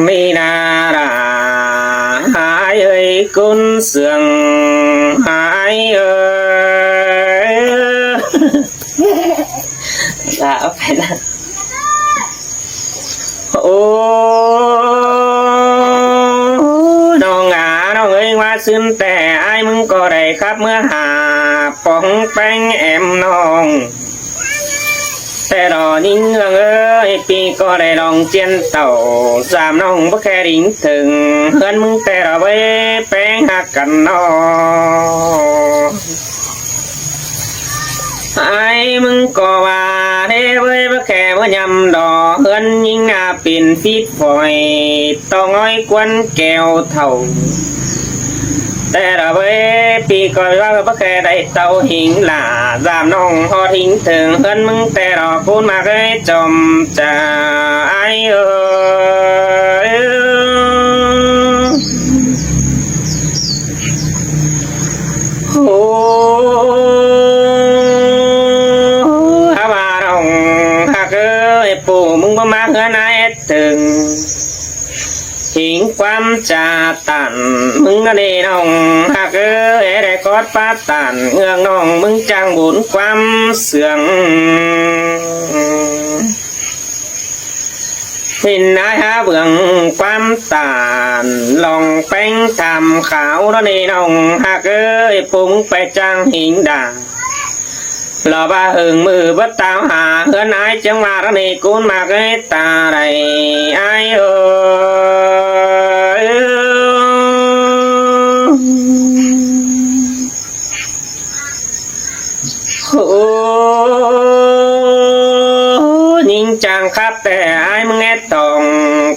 mi na ra hai ơi cún sườn hai ơi dạ phải làน้องเอ้ยว่าซึ้นแต่ไอ้มึงก็ได้ครับเมื่อหาปองแป้งแอมน้องแต่รอนิ่งเอ้ยปีก็ได้ลองเจียนเต่าสามน้องบ่แค่ดิ้งถึงเพื่อนมึงแต่เราไว้แป้งหักกันน้องไอ้มึงก็ว่าเด้เว้ยบ่แค่ว่ายำดอเฮือนยิงอาปิ่นฟีดฝอยต้องอ้อยกวนแก้วเท่าแต่เราเว้ยปีก่อนว่าบ่แค่ได้เต่าหิงหล่าสามน้องพอทิ้งถึงเฮือนมึงแต่รอพูดมาเลยจมจะไอ้เอ้ยโอ้ปู่มึงบ่มาเฮือนไอ้ถึงหิงความจ่าตันมึงก็ได้น้องหากได้กอดป้าตันเงื่องน้องมึงจังบุญความเสื่องหินนายหาเบื้องความตานลองแป้งทำขาวแล้วนี่น้องหากปุ่งไปจังหิงด่างลอบ้าหึงมือบัดตาวหาเฮือนไอ้จังว่าระนี่กูนมาเกยตาไรไอ้เอ้ยโอ้ยิงจังครับแต่ไอ้มึงแอดตอง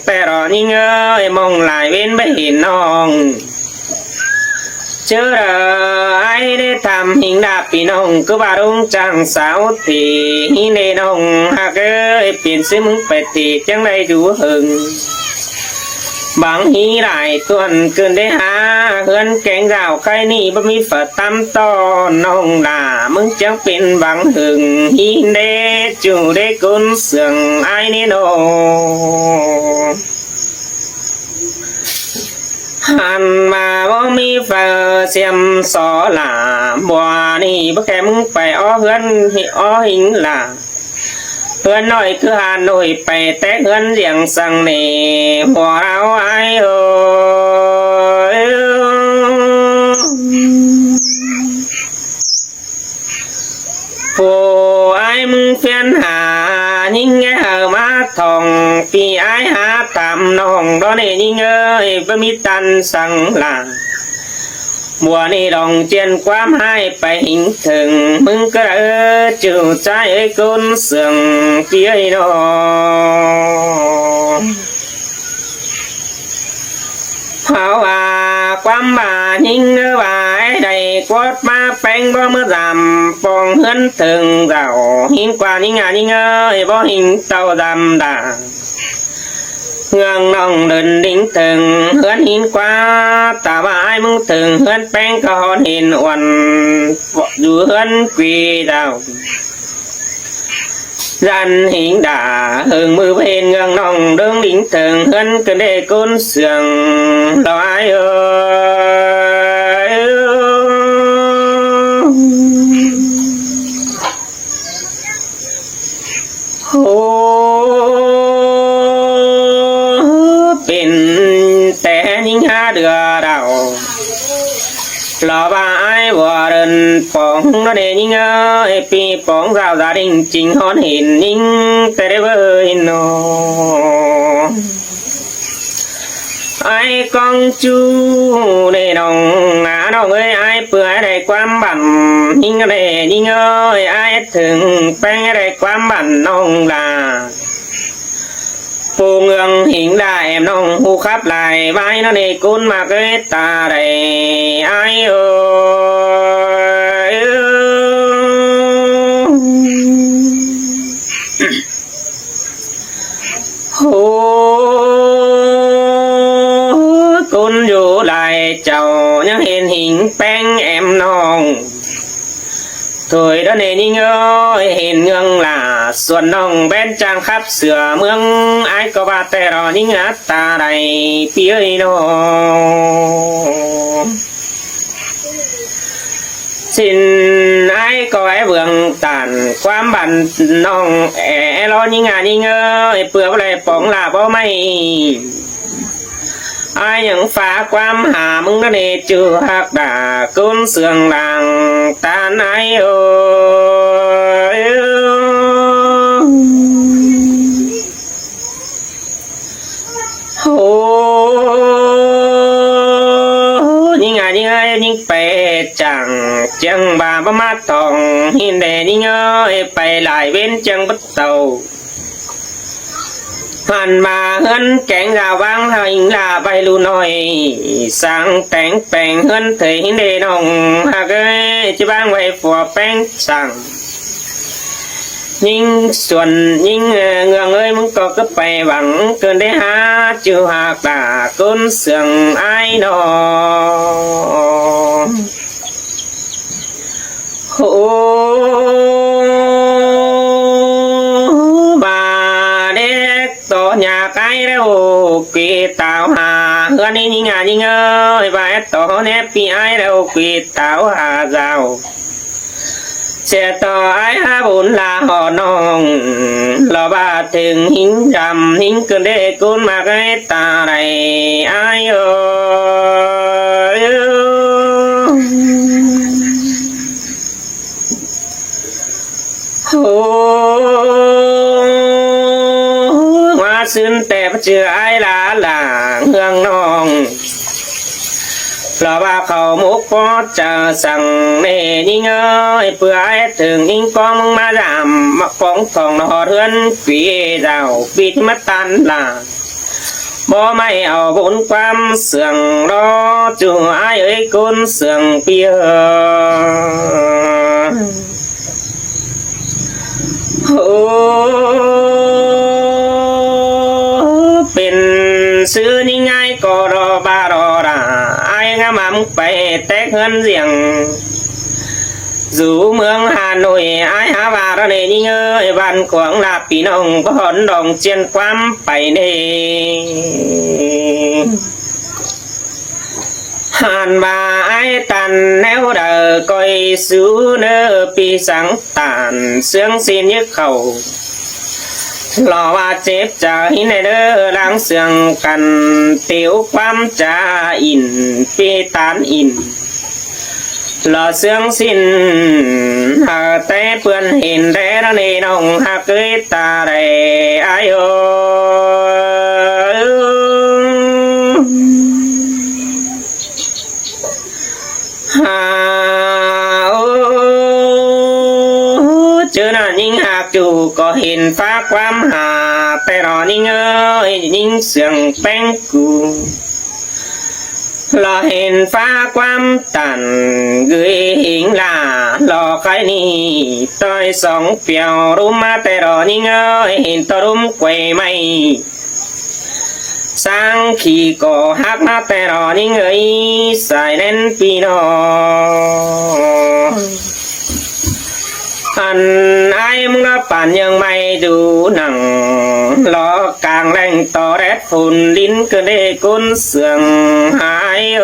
แต่รอยิงเอ้ยมองหลายเว้นไปเห็นน้องเจอไอ้ได้ทำหิงดาปีน้องก็บารุงจังสาวตีเนน้องหากเปลี่ยนซื้อมึงไปตีจังได้ดูหึงบางฮีหลายตัวนเกินได้หาเฮือนแกงดาวใครนี่บ่มีฝาตำต้อนน้องด่ามึงจังเป็นบางหึงฮีเดจูได้กุนเสื่องไอ้นี่น้องหันมาบ่มีเฟอเสียมสอหล่าบัวนี่บ่แค่มึงไปอ้อเฮือนอ้อหิงหล่าเฮือนน้อยคือหาหน่อยไปแต่เฮือนเลี้ยงสังเนหัวเราไอ้เอ้ยผู้ไอ้มึงเพียนหายิ่งแง่มาทองปีไอ้หาตามน้องดอนนี่ยิ่งเอ้ยบ่มีตันสังหลังบัวนี่ดองเจียนความให้ไปหิงถึงมึงก็จูใจกุนเสื่องเกี่ยน้องเพราะว่าความบายิ่งว่าได้กดมาแป้งบ่เมื่อดำปองเฮือนถึงเราหิงกว่ายิ่งยิ่งเอ้ยบ่หิงเต่าดำด่าเฮืองน้องเดินดิ้งถึงเฮือนหินกว่าตาบ่ายมึงถึงเฮือนแป้งก็หอนหินวันอยู่เฮือนกีดาวรันหิงด่าหึงมือเพนเฮืองน้องเดินดิ้งถึงเฮือนก็ได้ก้นเสียงลอยเอ้ยโอ้เป็นแต่ยิ่งหาเดือเราเราบ้าไอ้บัวเดินปองนั่นเองยิ่งเอ้ยปีปองเราจะดิ่งจริงหอนเห็นยิ่งแต่ได้เว้ยโนไอ้กองจูในน้องน้องเอ้ยไอ้เปื่อยได้ความบั่นยิ่งเอ้ยยิ่งเอ้ยไอ้ถึงแป้งได้ความบั่นน้องลาปูเงืองหิงได้แอมน้องหูขับลายไว้นั่นเองกุนมาเกยตาได้ไอ้เอ้ยโอ้กุนอยู่ลายเจ้ายังเห็นหิงแป้งแอมน้อง Thôi đó nè Ninh ơi, hiền ngân là ส่วนน้องแบนจางครับเสือเมืองไอ้ก็ว่าแต่รอนิ่งอัตตาใดพี่เอ้ยน้องสินไอ้ก็ไอ้เบื้องตันความบันน้องรอนิ่งนิ่งเอ้ยเปลือกอะไรป่องลาบ่ไม่ไอ้ยังฝากความหามึงนั่นเองจูหักด่ากุนเสืองหลังตาไหนโอ้โอ้ยิ่งไงยิ่งไปจังจังบาบมาทองหินเดยิ่งไปหลายเว้นจังบัดเตาหันมาเฮินแกงกาวังหิงลาใบลูน้อยสั่งแต่งแปลงเฮินเถยหินเดน้องหากจะบ้างไว้ฝัวแป้งสั่งยิ่งส่วนยิ่งเงืองมึงก็ไปหวังเกินได้หาจูหากตาก้นเสื่องไอ้นอโอ้บาเด็กต่อหยาไก่แล้วกีตาวหาเฮือนี่ยิ่งยิ่งบาต่อเนปีไอ้แล้วกีตาวหาเจ้าเสียต่อไอ้หาบุญลาหอน้องรอบาถึงหิงดำหิงเกินได้กุนมาไอ้ตาไรไอ้โอ้ว่าซึ้งแต่เจอไอ้ลาหลาเฮืองน้องเพราะว่าเขามุกก็จะสั่งเนนิ่งเพื่อให้ถึงนิ่งก็มึงมาดำมาฟ้องทองนอเรือนปีดาวปีที่มาตันล่ะบ่ไม่เอาบุญความเสื่องรอจูไอ้กุนเสื่องเปียโอ้เป็นซื้อนี่ง่ายก็รอบารอราไอ้งามไปแตกเงินเสียงdù mương Hà Nội ai há và ra nề như ngơi văn quảng là bị nông có hòn đồng trên quám bảy nề hàn bà ai tàn néo đờ coi xứ nơ pi sáng tàn sướng xin nhức khẩu lò và chếp chờ hình này đơ đang sương cần tiểu quám trà in pi tán in lò sương xin hà té vườn hình rẽ nó nề nông hà cưới ta đầy ai chứ là những hạt chủ có hình phá quám hà tè rò ninh ơi ninh sương bánh cù lò hình phá quám tàn gửi hình là lò cái ni tôi sống phiêu rúm mà tè rò ninh ơi hình tôi rúm quay mây sang khi có hát mà tè rò ninh ơi xài lên pi nó anh ai muốn nó bàn nhưng mày đủ nặng lo càng lành to rét phun lín cơ đê côn sương hai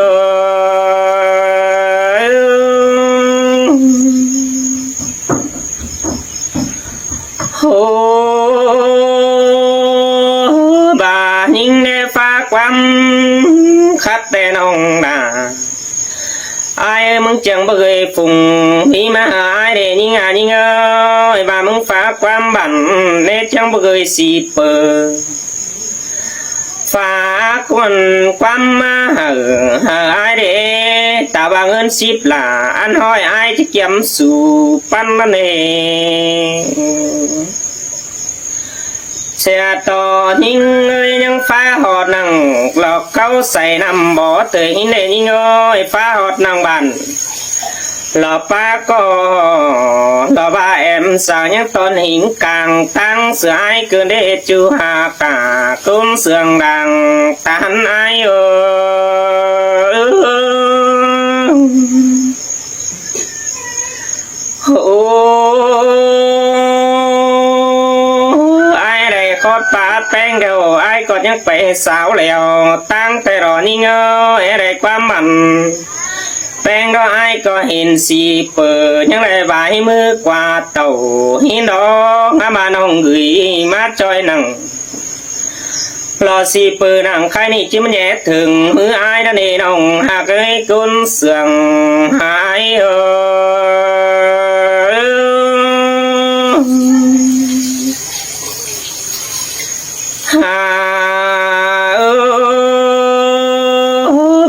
hồ bà nhìn nè pha quắm khắp tên ông đà ai mong chẳng bao người phùng đi mà ai để nhìn ơi và mong phá quam bản để chẳng bao người xì bờ phá quần quam mà hở ai để ta bằng ơn ship là ăn hỏi ai chứ kiếm sù pan này xe to nhưng ơi nhưng phá hột năng lọc câu say nằm bỏ từ hình này nhưng ơi phá hột năng bàn lọ ba có lọ ba em sao nhắc tôn hình càng tăng sửa ai cứ để chú hà cả cũng sương đằng tan ai ơi เดียวไอ้ก็ยังไปสาวแล้วตั้งแต่รอนี่เงยอะไรความมันแป้งก็ไอ้ก็เห็นสีเปิดยังไรใบมือกว่าเต่าหินดอกมาน้องเอ๋ยมาจอยนั่งรอสีเปิดนั่งใครนี่จิ้มแย่ถึงมือไอ้นั่นเองน้องหากไอ้กุนเสื่องหาย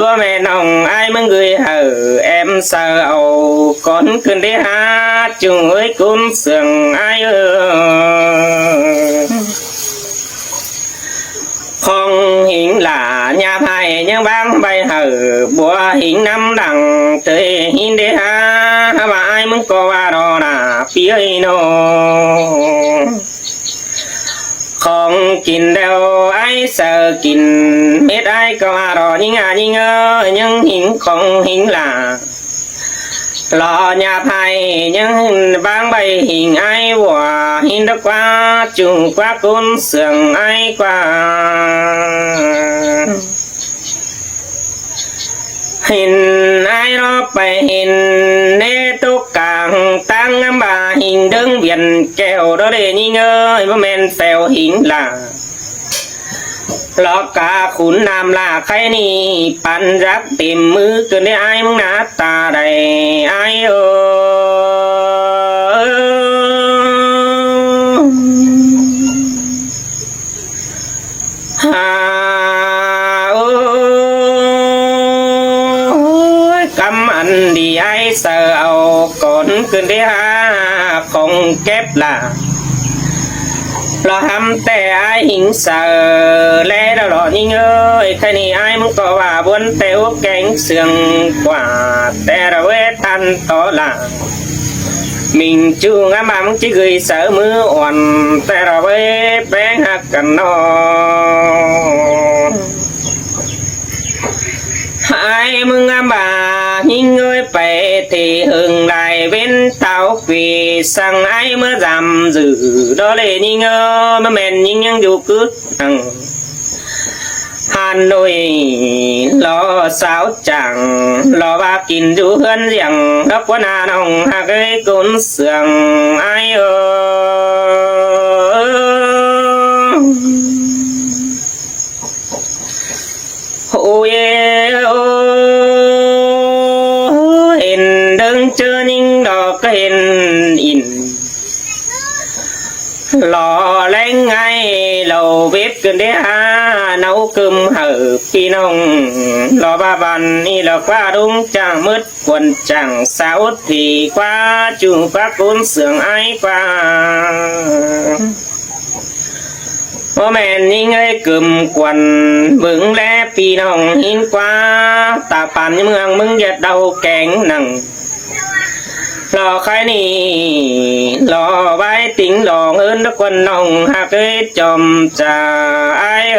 บ่แม่น้องไอ้มึงเอ้ยem sợ con cần đi hát chung với con sương ai không hiện là nhà thầy nhưng bang bay hở bùa hiện năm đằng tới hiện đi ha và ai muốn có vào đó là phía nó không kín đâu ai sợ kín biết ai có vào đó nhưng ơi nhưng hiện không hiện là lò nhà thầy nhưng vang bay hình ai hòa hình đất qua chung qua côn sườn ai qua hình ai đó bay hình nê tốt càng tăng ngắm bà hình đứng biển kèo đó để nhìn ơi mà men phèo hình là lọ cảขุนนามlàใครนี่ปั่นรักเต็มมือเกินได้ไอ้มึงหน้าตาได้ไอ้ฮาคำอันดีไอ้เสือเอาก่อนเกินได้หาของเก็บล่ะเราทำแต่ไอ้หิงเสือและเราหล่อยิ่งเอ้ยแค่นี้ไอ้มึงก็ว่าบนเต๋วแกงเสื่องกว่าแต่เราเวทันต่อหลังmình chưa ngắm màมึงchỉ gửi sợ mưa oằnแต่เราเวแป้งหักกันนอai mừng ngắm bà nhìn ơi phải thì hừng lại bên tao vì sang ai mới giảm giữ đó để nhìn ơi mà mền nhìn những dù cứ Hà Nội lo sao chẳng lo ba kín dù hơn riêng đắp quá nà nông hạ cái côn sương ai ôi hình đứng chưa nhưng đó cái hình in lò lên ngay lầu bếp gần đấy ha nấu cơm hở phi nông lò ba bàn đi là qua đúng chẳng mất quần chẳng sao thì qua chung qua côn sương ai qua bố mẹ nhìn ơi cơm quần vững lẽ phi nông hin qua ta bàn như mừng giật đầu kén nằng lò khai nì lò vai tính lò hơn đất quân nông hạ cái chòm trà ai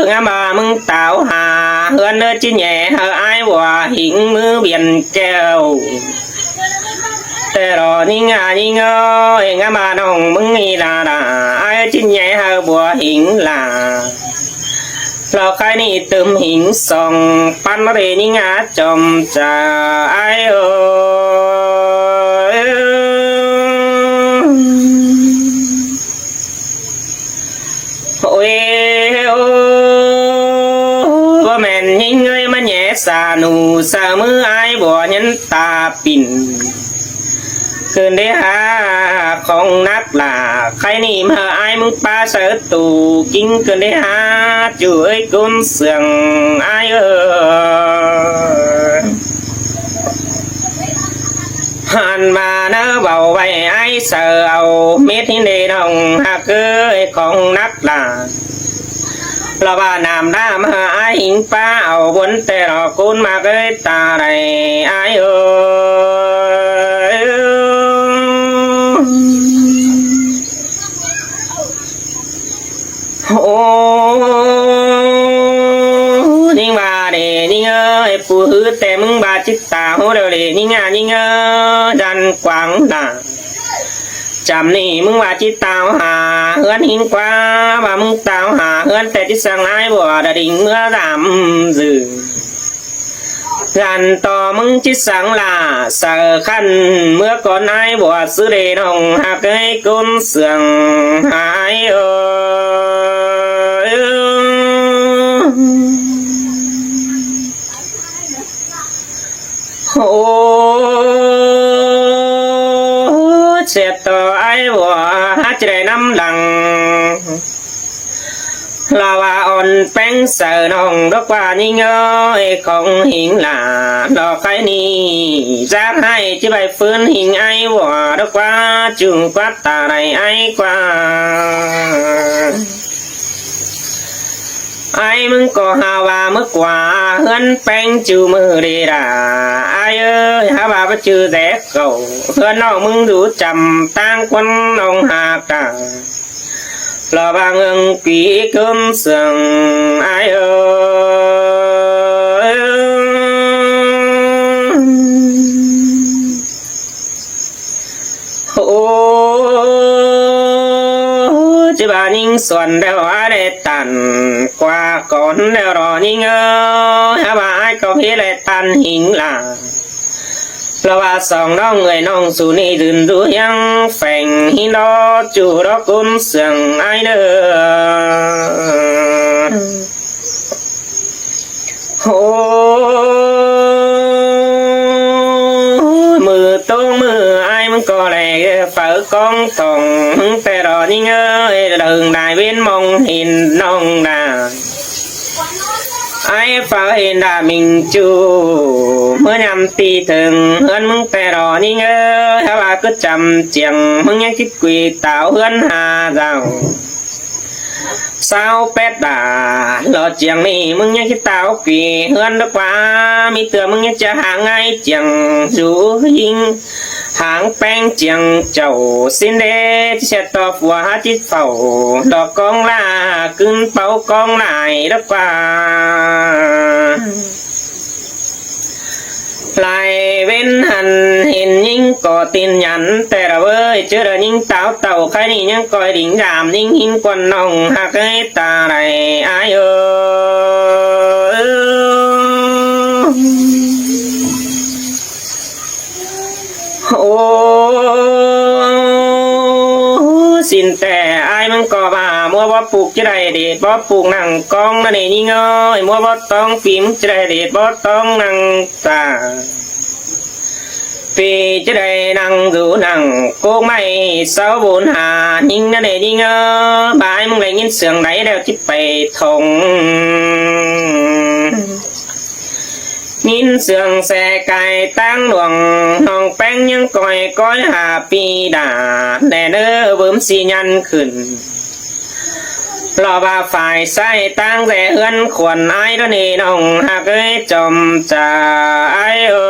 ngắm bà mừng tạo hà hơn nơi chứ nhẹ hờ ai hòa hình mưa biển kèoแต่รอนี่งานี่เงยงามาน้องมึงนี่ล่ะไอ้ชิ้นใหญ่หาบัวหิงล่ะเราใครนี่เติมหิงส่องปันมาเรนี่งาจอมจ่าไอ้โอ้ยว่าแม่นหิงเงยมันแย่สาหนูสามือไอ้บัวยันตาปิ่นคืนได้หาของนักล่ะใครนี่มาไอ้มึงป้าเสือตูกินคืนได้หาช่วยกุนเสื่องไอ้หันมาเนื้อเบาไว้ไอ้เสือเอาเม็ดที่เดนองหากเกยของนักล่ะเราบ้านามด้ามาไอ้หิงป้าเอาบนแต่เรากุนมาเกยตาไรไอ้โอ้นิ่งมาเดนิ่งเอ้ย แต่มึงบาจิตตาโหเดเลยนี่งานี่เงอดันกวางหนาจำนี่มึงว่าจิตตาวหาเฮือนหินกว่าว่ามึงตาวหาเฮือนแต่ที่สั่งไอ้บัวดดิ่งเมื่อดำสื่อกันต่อมึงจิตสังลาเสือขันเมื่อก่อนไอ้บัวซื้อเดนองหากให้กุนเสืองหายโอ้เสียต่อไอ้บัวฮัจได้น้ำหลังลาวาอ่อนแป้งเสือนองดอกว่านี่เงยของหิงหลาดอกไข่นี่จะให้ที่ใบฟื้นหิงไอ้บัวดอกว่าจุงกวัดตาไรไอ้กว่าไอ้มึงก็หาว่าเมื่อกว่าเฮือนแป้งจูมือดีด่าไอ้เอ้ยหาว่าไปจือแต่เก่าเฮือนน้องมึงดูจำตั้งคนน้องหากาลอบางเอิงปีกุนเสืองไอ้เอ้ยโอ้จะบานิงส่วนเดียวได้ตันกว่าก่อนเดียวรอนิงเอ้ยหาว่าไอ้ก็พี่เลยตันหิงหล่าเพราะว่าสองน้องเอ๋ยน้องสู่นี่ดื่นดูยังแฝงหินดอจูดอกกุนเสียงไอเด้อโอ้มือตรงมือไอ้มึงก็เลยเฝ้ากองทองแต่รอนี่เอ้ยเดินได้เว้นมองเห็นน้องดาไอ้ฟ้าเห็นดามิงจูเมื่อยำตีถึงเฮือนมึงแต่รอนี่เงอถ้าว่าก็จำเจียงมึงยังคิดกุยเต่าเฮือนหาเจ้าสาวเป็ดด่าหลอเจียงนี่มึงยังคิดเต่ากุยเฮือนดีกว่ามีเตือมึงยังจะหาไงเจียงจูยิงหางแป้งเจียงเจ้าสินเดที่เช็ดต่อฝัวหาจิตเฝ้าดอกกองลากึ่งเป่ากองไหนดีกว่าลายเว้นหันเห็นยิ่งก่อตีนยันแต่ละเว้ยเจอเดินยิ่งเต่าเต่าใครนี่ยังก่อยดิ่งดามยิ่งหินกวนน้องหากให้ตาไรอายเอโอ้สินแต่อายมันก็มามัวบ่ปลูกจะได้เด็ดบ่ปลูกนั่งกองนั่นนี่เงยมัวบ่ต้องปีมจะได้เด็ดบ่ต้องนั่งตาปีจะได้นั่งดูนั่งโกไม่เสาบุญหายิ่งนั่นนี่เงยบายมึงได้ยินเสียงไหนแล้วที่ไปทงยินเสียงแสไก่ตั้งหลวงห้องแป้งยังก่อยก้อยหาปีด่าแน่เด้อเบิ่มสียันขึ้นรอว่าฝ่ายใส่ตั้งแต่เฮือนขวนไอ้ตัวนี้น้องหากเอ้ยจมจ่าไอ้เอ้